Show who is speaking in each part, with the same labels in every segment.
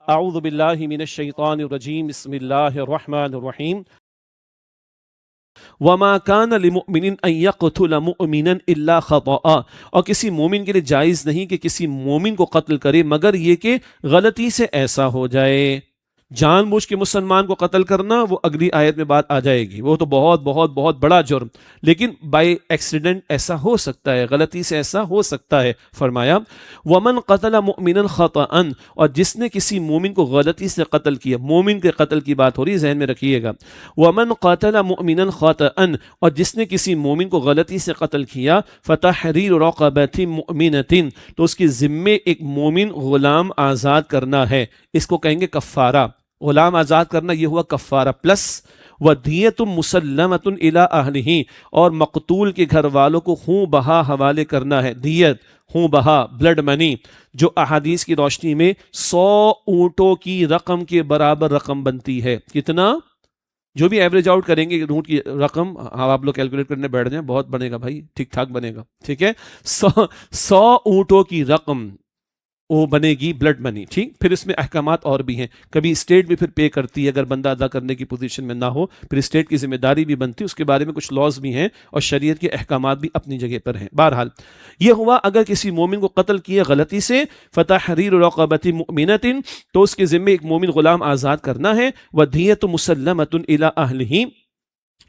Speaker 1: اعوذ باللہ من الشیطان الرجیم بسم اللہ الرحمن الرحیم وما کان لمؤمن ان یقتل مؤمنا الا خطأ، اور کسی مومن کے لیے جائز نہیں کہ کسی مومن کو قتل کرے مگر یہ کہ غلطی سے ایسا ہو جائے۔ جان بوجھ کے مسلمان کو قتل کرنا وہ اگلی آیت میں بات آ جائے گی، وہ تو بہت بہت بہت بڑا جرم، لیکن بائی ایکسیڈنٹ ایسا ہو سکتا ہے، غلطی سے ایسا ہو سکتا ہے۔ فرمایا ومن قتل مؤمنا خطأ، اور جس نے کسی مومن کو غلطی سے قتل کیا، مومن کے قتل کی بات ہو رہی ہے، ذہن میں رکھیے گا۔ ومن قتل مؤمنا خطأ، اور جس نے کسی مومن کو غلطی سے قتل کیا، فتحریر رقبۃ مؤمنۃ، تو اس کے ذمے ایک مومن غلام آزاد کرنا ہے، اس کو کہیں گے کفارہ۔ غلام آزاد کرنا یہ ہوا کفارہ، پلس وَدِيَةٌ مُسَلَّمَةٌ إِلَىٰ أَهْلِهِ، اور مقتول کے گھر والوں کو خون بہا حوالے کرنا ہے۔ دیت، خون بہا، بلڈ منی، جو احادیث کی روشنی میں 100 اونٹوں کی رقم کے برابر رقم بنتی ہے۔ کتنا؟ جو بھی ایوریج آؤٹ کریں گے اونٹ کی رقم، آپ لوگ کیلکولیٹ کرنے بیٹھ جائیں، بہت بنے گا بھائی، ٹھیک ٹھاک بنے گا، ٹھیک ہے۔ 100 اونٹوں کی رقم وہ بنے گی بلڈ منی، ٹھیک۔ پھر اس میں احکامات اور بھی ہیں، کبھی اسٹیٹ بھی پھر پے کرتی ہے اگر بندہ ادا کرنے کی پوزیشن میں نہ ہو، پھر اسٹیٹ کی ذمہ داری بھی بنتی ہے، اس کے بارے میں کچھ لاز بھی ہیں اور شریعت کے احکامات بھی اپنی جگہ پر ہیں۔ بہرحال یہ ہوا اگر کسی مومن کو قتل کیا غلطی سے، فتحریر رقبۃ مؤمنۃ، تو اس کے ذمے ایک مومن غلام آزاد کرنا ہے، وَدِيَةٌ مُسَلَّمَةٌ إِلَىٰ أَهْلِهِ،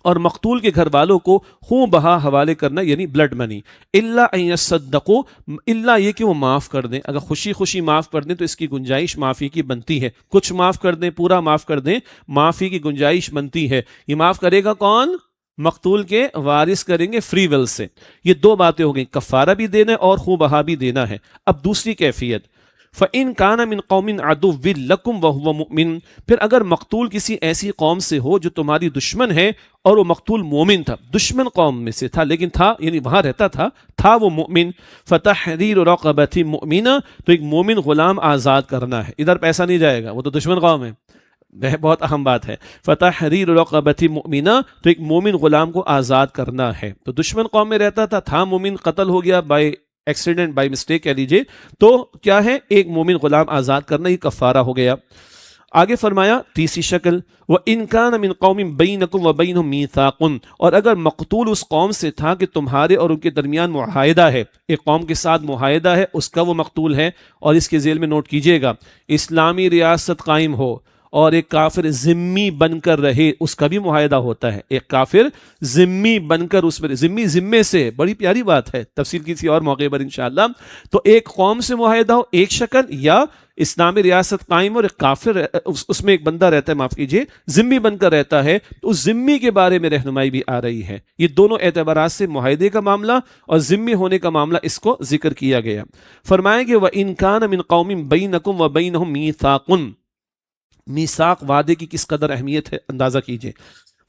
Speaker 1: اور مقتول کے گھر والوں کو خون بہا حوالے کرنا یعنی بلڈ منی۔ الا ان یصدقوا، الا یہ کہ وہ معاف کر دیں، اگر خوشی خوشی معاف کر دیں تو اس کی گنجائش معافی کی بنتی ہے، کچھ معاف کر دیں، پورا معاف کر دیں، معافی کی گنجائش بنتی ہے۔ یہ معاف کرے گا کون؟ مقتول کے وارث کریں گے فری ول سے۔ یہ دو باتیں ہو گئیں، کفارہ بھی دینا ہے اور خون بہا بھی دینا ہے۔ اب دوسری کیفیت، فَإِن كَانَ مِن قَوْمٍ عَدُوٍّ لَكُمْ وَهُوَ مُؤْمِنٌ، پھر اگر مقتول کسی ایسی قوم سے ہو جو تمہاری دشمن ہے اور وہ مقتول مومن تھا، دشمن قوم میں سے تھا لیکن تھا یعنی وہاں رہتا تھا وہ مومن، فَتَحْرِيرُ رَقَبَةٍ مُؤْمِنَةٍ، تو ایک مومن غلام آزاد کرنا ہے۔ ادھر پیسہ نہیں جائے گا، وہ تو دشمن قوم ہے، بہت اہم بات ہے۔ فتحریر رقبۃ مؤمنہ، تو ایک مومن غلام کو آزاد کرنا ہے۔ تو دشمن قوم میں رہتا تھا مومن، قتل ہو گیا بائی ایکسیڈنٹ، بائی مسٹیک کہہ لیجئے، تو کیا ہے؟ ایک مومن غلام آزاد کرنا، یہ کفارہ ہو گیا۔ آگے فرمایا تیسری شکل، وَإِن كَانَ مِن قَوْمٍ بَيْنَكُمْ وَبَيْنَهُم مِيثَاقٌ، اور اگر مقتول اس قوم سے تھا کہ تمہارے اور ان کے درمیان معاہدہ ہے، ایک قوم کے ساتھ معاہدہ ہے، اس کا وہ مقتول ہے، اور اس کے ذیل میں نوٹ کیجئے گا، اسلامی ریاست قائم ہو اور ایک کافر ذمی بن کر رہے، اس کا بھی معاہدہ ہوتا ہے۔ ایک کافر ذمی بن کر، اس میں ذمے سے، بڑی پیاری بات ہے، تفصیل کسی اور موقع پر انشاءاللہ۔ تو ایک قوم سے معاہدہ ہو، ایک شکل، یا اسلامی ریاست قائم اور ایک کافر اس میں ایک بندہ رہتا ہے، معاف کیجیے، ذمی بن کر رہتا ہے، تو اس ذمی کے بارے میں رہنمائی بھی آ رہی ہے۔ یہ دونوں اعتبارات سے معاہدے کا معاملہ اور ذمی ہونے کا معاملہ اس کو ذکر کیا گیا۔ فرمائیں گے وَإِن كَانَ مِن قَوْمٍ بَيْنَكُمْ وَبَيْنَهُم مِيثَاقٌ، میثاق وعدے کی کس قدر اہمیت ہے اندازہ کیجئے۔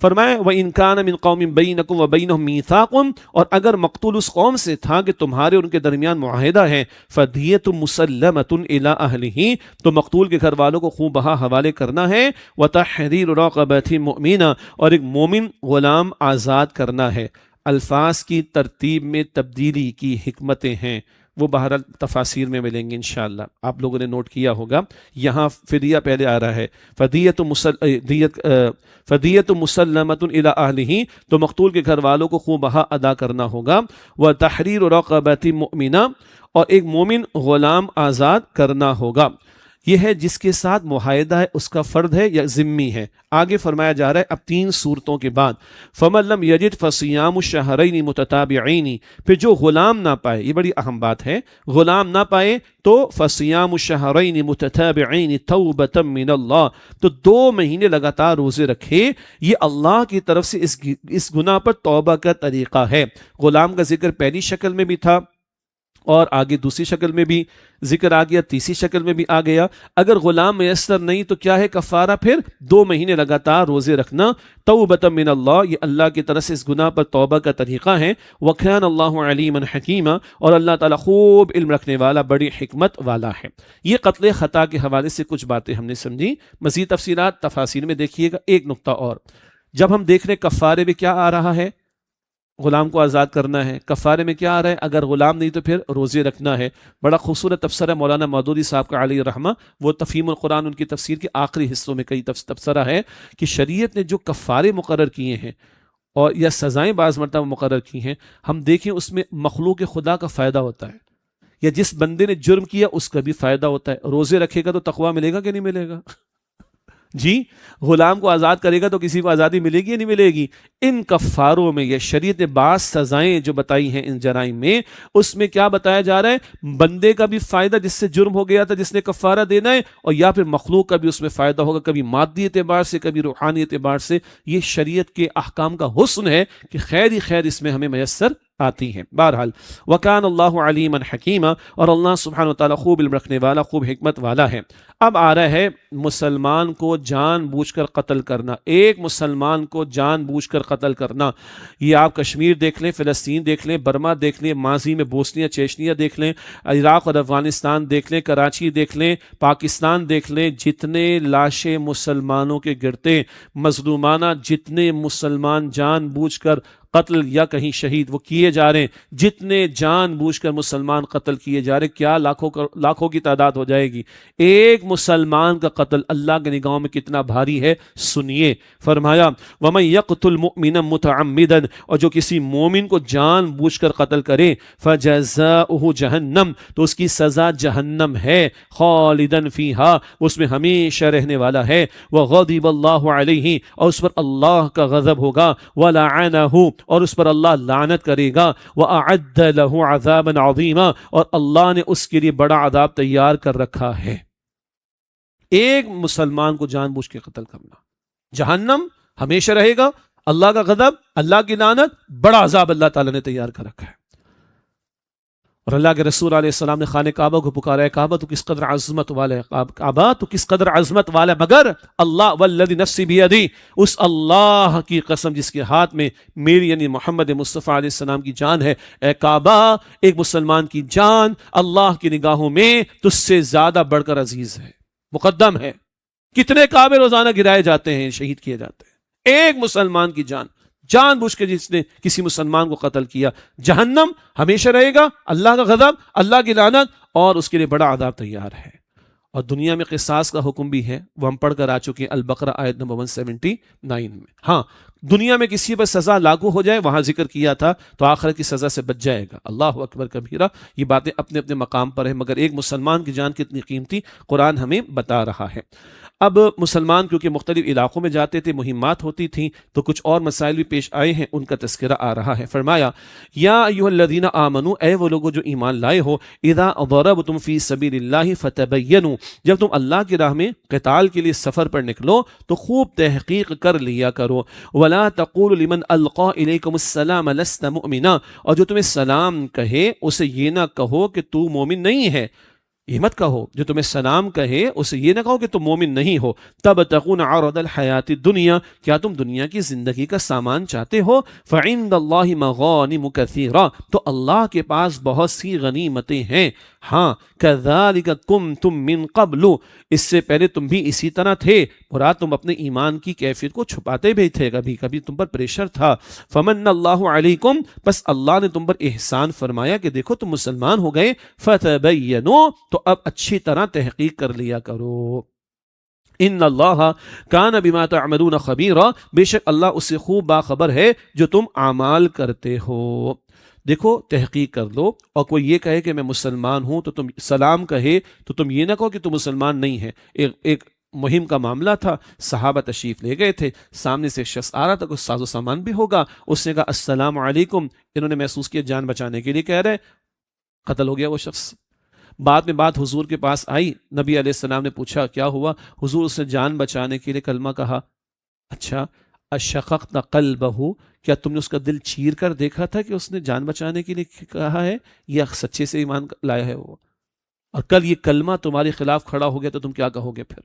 Speaker 1: فرمائے وَإِن كَانَ مِن قَوْمٍ بَيْنَكُمْ وَبَيْنَهُم مِيثَاقٌ، اور اگر مقتول اس قوم سے تھا کہ تمہارے اور ان کے درمیان معاہدہ ہے، فَدِيَةٌ مُسَلَّمَةٌ إِلَىٰ أَهْلِهِ، تو مقتول کے گھر والوں کو خون بہا حوالے کرنا ہے، وَتَحْرِيرُ رَقَبَةٍ مُؤْمِنَةٍ، اور ایک مومن غلام آزاد کرنا ہے۔ الفاظ کی ترتیب میں تبدیلی کی حکمتیں ہیں، وہ بہرحال تفاسیر میں ملیں گے انشاءاللہ، آپ لوگوں نے نوٹ کیا ہوگا۔ یہاں فدیہ پہلے آ رہا ہے، فدیۃ مسلمۃ الی اہلہ، تو مقتول کے گھر والوں کو خون بہا ادا کرنا ہوگا، وتحریر رقبۃ مؤمنہ، اور ایک مومن غلام آزاد کرنا ہوگا۔ یہ ہے جس کے ساتھ معاہدہ ہے، اس کا فرد ہے یا ذمی ہے۔ آگے فرمایا جا رہا ہے اب 3 صورتوں کے بعد، فَمَن لَّمْ يَجِدْ فَصِيَامُ الشَّهْرَيْنِ مُتَتَابِعَيْنِ، پھر جو غلام نہ پائے، یہ بڑی اہم بات ہے، غلام نہ پائے تو فَصِيَامُ الشَّهْرَيْنِ مُتَتَابِعَيْنِ تَوْبَةً مِّنَ اللَّهِ، تو 2 مہینے لگاتار روزے رکھے، یہ اللہ کی طرف سے اس گناہ پر توبہ کا طریقہ ہے۔ غلام کا ذکر پہلی شکل میں بھی تھا، اور آگے دوسری شکل میں بھی ذکر آ گیا، تیسری شکل میں بھی آ گیا۔ اگر غلام میسر نہیں تو کیا ہے کفارہ؟ پھر 2 مہینے لگاتار روزے رکھنا، توبۃ من اللہ، یہ اللہ کی طرف سے اس گناہ پر توبہ کا طریقہ ہے۔ وَكَانَ اللَّهُ عَلِيمًا حَكِيمًا، اور اللہ تعالیٰ خوب علم رکھنے والا، بڑی حکمت والا ہے۔ یہ قتل خطا کے حوالے سے کچھ باتیں ہم نے سمجھی، مزید تفصیلات تفاسیر میں دیکھیے گا۔ ایک نقطہ اور، جب ہم دیکھ رہے کفارے میں کیا آ رہا ہے، غلام کو آزاد کرنا ہے. کفارے میں کیا آ رہا ہے؟ اگر غلام نہیں تو پھر روزے رکھنا ہے. بڑا خوبصورت تبصرہ مولانا مودودی صاحب کا علیہ الرحمہ، وہ تفہیم القرآن ان کی تفسیر کے آخری حصوں میں کئی تبصرہ ہے کہ شریعت نے جو کفارے مقرر کیے ہیں اور یا سزائیں بعض مرتبہ مقرر کی ہیں، ہم دیکھیں اس میں مخلوق خدا کا فائدہ ہوتا ہے، یا جس بندے نے جرم کیا اس کا بھی فائدہ ہوتا ہے. روزے رکھے گا تو تقویٰ ملے گا کہ نہیں ملے گا؟ جی، غلام کو آزاد کرے گا تو کسی کو آزادی ملے گی یا نہیں ملے گی؟ ان کفاروں میں یہ شریعت نے بعض سزائیں جو بتائی ہیں ان جرائم میں، اس میں کیا بتایا جا رہا ہے؟ بندے کا بھی فائدہ جس سے جرم ہو گیا تھا، جس نے کفارہ دینا ہے، اور یا پھر مخلوق کا بھی اس میں فائدہ ہوگا، کبھی مادی اعتبار سے کبھی روحانی اعتبار سے. یہ شریعت کے احکام کا حسن ہے کہ خیر ہی خیر اس میں ہمیں میسر آتی ہیں. بہرحال وکان اللہ علیما حکیما، اور اللہ سبحانہ وتعالیٰ خوب علم رکھنے والا، خوب حکمت والا ہے. اب آ رہا ہے مسلمان کو جان بوجھ کر قتل کرنا. ایک مسلمان کو جان بوجھ کر قتل کرنا، یہ آپ کشمیر دیکھ لیں، فلسطین دیکھ لیں، برما دیکھ لیں، ماضی میں بوسنیا چیچنیا دیکھ لیں، عراق اور افغانستان دیکھ لیں، کراچی دیکھ لیں، پاکستان دیکھ لیں، جتنے لاشیں مسلمانوں کے گرتے مظلومانہ، جتنے مسلمان جان بوجھ کر قتل یا کہیں شہید وہ کیے جا رہے ہیں، جتنے جان بوجھ کر مسلمان قتل کیے جا رہے ہیں، کیا لاکھوں کی تعداد ہو جائے گی. ایک مسلمان کا قتل اللہ کے نگاہوں میں کتنا بھاری ہے، سنیے. فرمایا وَمَن يَقْتُلْ مُؤْمِنًا مُتَعَمِّدًا، اور جو کسی مومن کو جان بوجھ کر قتل کرے، فَجَزَاؤُهُ جہنم، تو اس کی سزا جہنم ہے، خالداً فیہا، اس میں ہمیشہ رہنے والا ہے، وَغَضِبَ اللَّهُ عَلَيْهِ، اور اس پر اللہ کا غضب ہوگا، وَلَعَنَهُ، اور اس پر اللہ لعنت کرے گا، وَأَعَدَّ لَهُ عَذَابًا عَظِيمًا، اور اللہ نے اس کے لیے بڑا عذاب تیار کر رکھا ہے. ایک مسلمان کو جان بوجھ کے قتل کرنا، جہنم ہمیشہ رہے گا، اللہ کا غضب، اللہ کی لعنت، بڑا عذاب اللہ تعالیٰ نے تیار کر رکھا ہے. اور اللہ کے رسول علیہ السلام نے خانہ کعبہ کو پکارا ہے، کعبہ تو کس قدر عظمت والا ہے، کعبہ تو کس قدر عظمت والا ہے، مگر اللہ والذی نفسی بیدی، اس اللہ کی قسم جس کے ہاتھ میں میری یعنی محمد مصطفیٰ علیہ السلام کی جان ہے. اے کعبہ، ایک مسلمان کی جان اللہ کی نگاہوں میں تجھ سے زیادہ بڑھ کر عزیز ہے، مقدم ہے. کتنے کعبے روزانہ گرائے جاتے ہیں، شہید کیے جاتے ہیں. ایک مسلمان کی جان بوجھ کے جس نے کسی مسلمان کو قتل کیا، جہنم ہمیشہ رہے گا، اللہ کا غضب، اللہ کی لعنت، اور اس کے لیے بڑا عذاب تیار ہے. اور دنیا میں قصاص کا حکم بھی ہے، وہ ہم پڑھ کر آ چکے ہیں البقرہ آیت نمبر 179 میں. ہاں، دنیا میں کسی پر سزا لاگو ہو جائے، وہاں ذکر کیا تھا، تو آخرت کی سزا سے بچ جائے گا. اللہ اکبر کبیرہ. یہ باتیں اپنے اپنے مقام پر ہیں، مگر ایک مسلمان کی جان کتنی قیمتی قرآن ہمیں بتا رہا ہے. اب مسلمان کیونکہ مختلف علاقوں میں جاتے تھے، مہمات ہوتی تھیں، تو کچھ اور مسائل بھی پیش آئے ہیں، ان کا تذکرہ آ رہا ہے. فرمایا یا ایھا الذین آمنوا، اے وہ لوگوں جو ایمان لائے ہو، اذا ضربتم فی سبیل اللہ فتبینوا، جب تم اللہ کی راہ میں قتال کے لیے سفر پر نکلو تو خوب تحقیق کر لیا کرو. ولا تقولوا لمن القى الیکم السلام لست مؤمنا، اور جو تمہیں سلام کہے اسے یہ نہ کہو کہ تو مومن نہیں ہے. یہ مت کہو، جو تمہیں سلام کہے اسے یہ نہ کہو کہ تم مومن نہیں ہو. تبتغون عرض الحیات الدنیا، کیا تم دنیا کی زندگی کا سامان چاہتے ہو؟ فعند اللہ مغانم کثیرہ، تو اللہ کے پاس بہت سی غنیمتیں ہیں. ہاں، کذالک کنتم من قبل، اس سے پہلے تم بھی اسی طرح تھے. مراد تم اپنے ایمان کی کیفیت کو چھپاتے بھی تھے، کبھی کبھی تم پر پریشر تھا. فمن اللہ علیکم، بس اللہ نے تم پر احسان فرمایا کہ دیکھو تم مسلمان ہو گئے. فتبینوا، تو اب اچھی طرح تحقیق کر لیا کرو. ان اللہ کان بما تعملون خبیرا، بے شک اللہ اس سے خوب باخبر ہے جو تم اعمال کرتے ہو. دیکھو تحقیق کر لو، اور کوئی یہ کہے کہ میں مسلمان ہوں تو تم سلام کہے تو تم یہ نہ کہو کہ تم مسلمان نہیں ہے. ایک مہم کا معاملہ تھا، صحابہ تشریف لے گئے تھے، سامنے سے شخص آ رہا تھا، کچھ ساز و سامان بھی ہوگا، اس نے کہا السلام علیکم. انہوں نے محسوس کیا جان بچانے کے لیے کہہ رہے، قتل ہو گیا وہ شخص. بعد میں بات حضور کے پاس آئی، نبی علیہ السلام نے پوچھا کیا ہوا؟ حضور اس نے جان بچانے کے لیے کلمہ کہا. اچھا، اشققت قلبہ، کیا تم نے اس کا دل چیر کر دیکھا تھا کہ اس نے جان بچانے کے لیے کہا ہے یا سچے سے ایمان لایا ہے وہ؟ اور کل یہ کلمہ تمہارے خلاف کھڑا ہو گیا تو تم کیا کہو گے پھر؟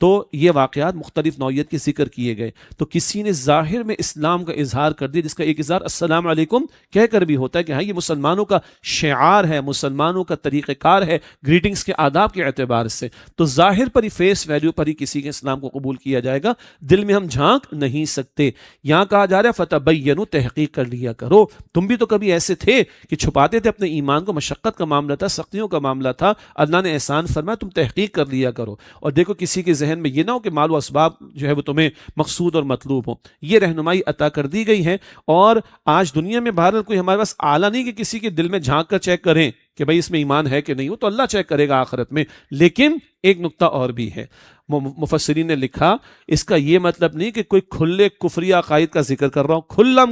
Speaker 1: تو یہ واقعات مختلف نوعیت کے ذکر کیے گئے. تو کسی نے ظاہر میں اسلام کا اظہار کر دیا، جس کا ایک اظہار السلام علیکم کہہ کر بھی ہوتا ہے کہ ہاں یہ مسلمانوں کا شعار ہے، مسلمانوں کا طریقہ کار ہے گریٹنگز کے آداب کے اعتبار سے، تو ظاہر پر ہی فیس ویلیو پر ہی کسی کے اسلام کو قبول کیا جائے گا، دل میں ہم جھانک نہیں سکتے. یہاں کہا جا رہا ہے فتبینوا، تحقیق کر لیا کرو. تم بھی تو کبھی ایسے تھے کہ چھپاتے تھے اپنے ایمان کو، مشقت کا معاملہ تھا، سختیوں کا معاملہ تھا، اللہ نے احسان فرمایا تم تحقیق کر لیا کرو. اور دیکھو کسی کے ذہن میں یہ نہ ہو کہ مال و اسباب جو ہے وہ تمہیں مقصود اور مطلوب ہو. یہ رہنمائی عطا کر دی گئی ہے. اور آج دنیا میں بہرحال کوئی ہمارے پاس آلہ نہیں کہ کسی کے دل میں جھانک کر چیک کریں کہ بھائی اس میں ایمان ہے کہ نہیں، وہ تو اللہ چیک کرے گا آخرت میں. لیکن ایک نقطہ اور بھی ہے، مفسرین نے لکھا اس کا یہ مطلب نہیں کہ کوئی کھلے کفریہ عقائد کا ذکر کر رہا ہوں،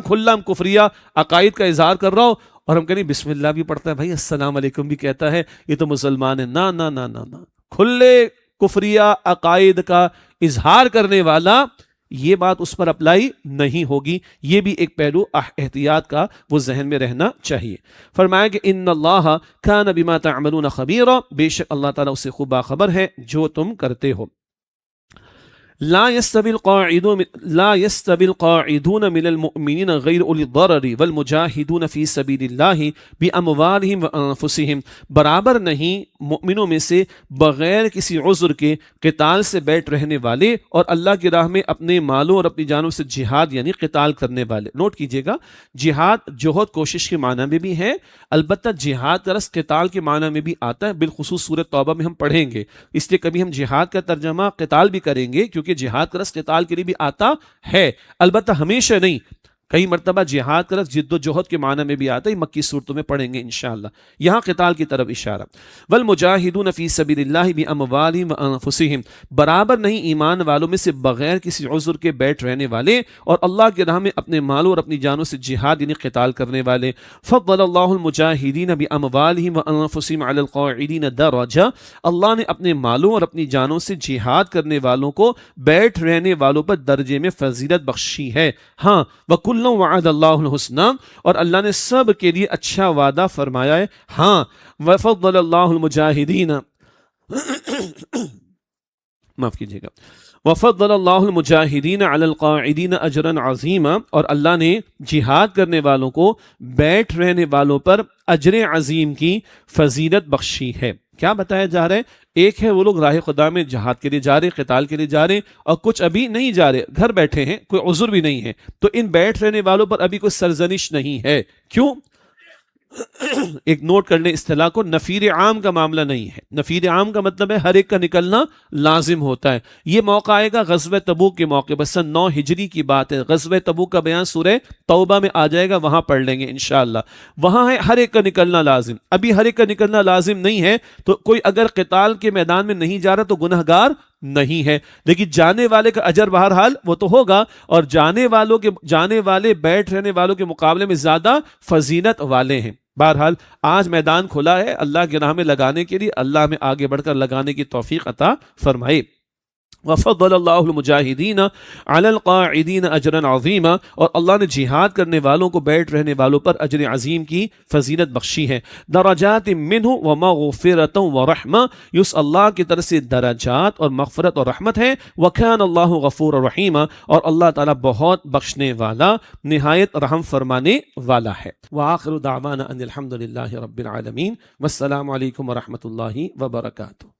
Speaker 1: کھلم کفریہ عقائد کا اظہار کر رہا ہوں اور ہم کہیں بسم اللہ بھی پڑھتا ہے بھائی، السلام علیکم بھی کہتا ہے، یہ تو مسلمان ہے. نہ نہ نہ نہ نہ، کھلے کفریہ عقائد کا اظہار کرنے والا، یہ بات اس پر اپلائی نہیں ہوگی. یہ بھی ایک پہلو احتیاط کا وہ ذہن میں رہنا چاہیے. فرمایا کہ ان اللہ کان بما تعملون خبیرا، بے شک اللہ تعالیٰ اس سے خوب باخبر ہے جو تم کرتے ہو. لا يستوي القاعدون من المؤمنين غير أولي الضرر والمجاهدون في سبيل الله بأموالهم وأنفسهم، برابر نہیں مؤمنوں میں سے بغیر کسی عذر کے قتال سے بیٹھ رہنے والے اور اللہ کی راہ میں اپنے مالوں اور اپنی جانوں سے جہاد یعنی قتال کرنے والے. نوٹ کیجئے گا، جہاد جوہد کوشش کے معنی میں بھی ہے، البتہ جہاد کا لفظ قتال کے معنی میں بھی آتا ہے، بالخصوص سورۃ توبہ میں ہم پڑھیں گے. اس لیے کبھی ہم جہاد کا ترجمہ قتال بھی کریں گے، کیونکہ جہاد کا لفظ قتال کے لیے بھی آتا ہے، البتہ ہمیشہ نہیں. کئی مرتبہ جہاد کا لفظ جد و جہد کے معنی میں بھی آتا ہے، مکی صورتوں میں پڑھیں گے انشاءاللہ. یہاں قتال کی طرف اشارہ. والمجاہدون فی سبیل اللہ باموالہم وانفسہم، برابر نہیں ایمان والوں میں سے بغیر کسی عذر کے بیٹھ رہنے والے اور اللہ کی راہ میں اپنے مالوں اور اپنی جانوں سے جہاد یعنی قتال کرنے والے. فضل اللہ المجاہدین باموالہم وانفسہم علی القاعدین درجہ، اللہ نے اپنے مالوں اور اپنی جانوں سے جہاد کرنے والوں کو بیٹھ رہنے والوں پر درجے میں فضیلت بخشی ہے. ہاں وکل وعد اللہ الحسنى، اور اللہ نے سب کے لیے اچھا وعدہ فرمایا ہے. ہاں وفضل اللہ المجاہدین معاف کیجیے گا، وفضل اللہ المجاہدین علی القاعدین اجرا عظیما، اور اللہ نے جہاد کرنے والوں کو بیٹھ رہنے والوں پر اجر عظیم کی فضیلت بخشی ہے. کیا بتایا جا رہا ہے؟ ایک ہے وہ لوگ راہ خدا میں جہاد کے لیے جا رہے، قتال کے لیے جا رہے، اور کچھ ابھی نہیں جا رہے، گھر بیٹھے ہیں، کوئی عذر بھی نہیں ہے. تو ان بیٹھ رہنے والوں پر ابھی کوئی سرزنش نہیں ہے. کیوں؟ ایک نوٹ کر لیں اصطلاح کو، نفیر عام کا معاملہ نہیں ہے. نفیر عام کا مطلب ہے ہر ایک کا نکلنا لازم ہوتا ہے. یہ موقع آئے گا غزوہ تبوک کے موقع پر، سن 9 ہجری کی بات ہے. غزوہ تبوک کا بیان سورہ توبہ میں آ جائے گا، وہاں پڑھ لیں گے انشاءاللہ. وہاں ہے ہر ایک کا نکلنا لازم. ابھی ہر ایک کا نکلنا لازم نہیں ہے، تو کوئی اگر قتال کے میدان میں نہیں جا رہا تو گنہگار نہیں ہے، لیکن جانے والے کا اجر بہرحال وہ تو ہوگا، اور جانے والے بیٹھ رہنے والوں کے مقابلے میں زیادہ فضیلت والے ہیں. بہرحال آج میدان کھلا ہے اللہ کی راہ میں لگانے کے لیے، اللہ میں آگے بڑھ کر لگانے کی توفیق عطا فرمائے. وفضل اللہ المجاہدین علی القاعدین اجرا عظیما، اور اللہ نے جہاد کرنے والوں کو بیٹھ رہنے والوں پر اجر عظیم کی فضیلت بخشی ہے. درجات منہ ومغفرۃ ورحمہ، اس اللہ کی طرف سے درجات اور مغفرت اور رحمت ہے. وکان اللہ غفور الرحیم، اور اللہ تعالیٰ بہت بخشنے والا نہایت رحم فرمانے والا ہے. وآخر دعوانا ان الحمد للہ رب العالمین، والسلام علیکم ورحمۃ اللہ وبرکاتہ.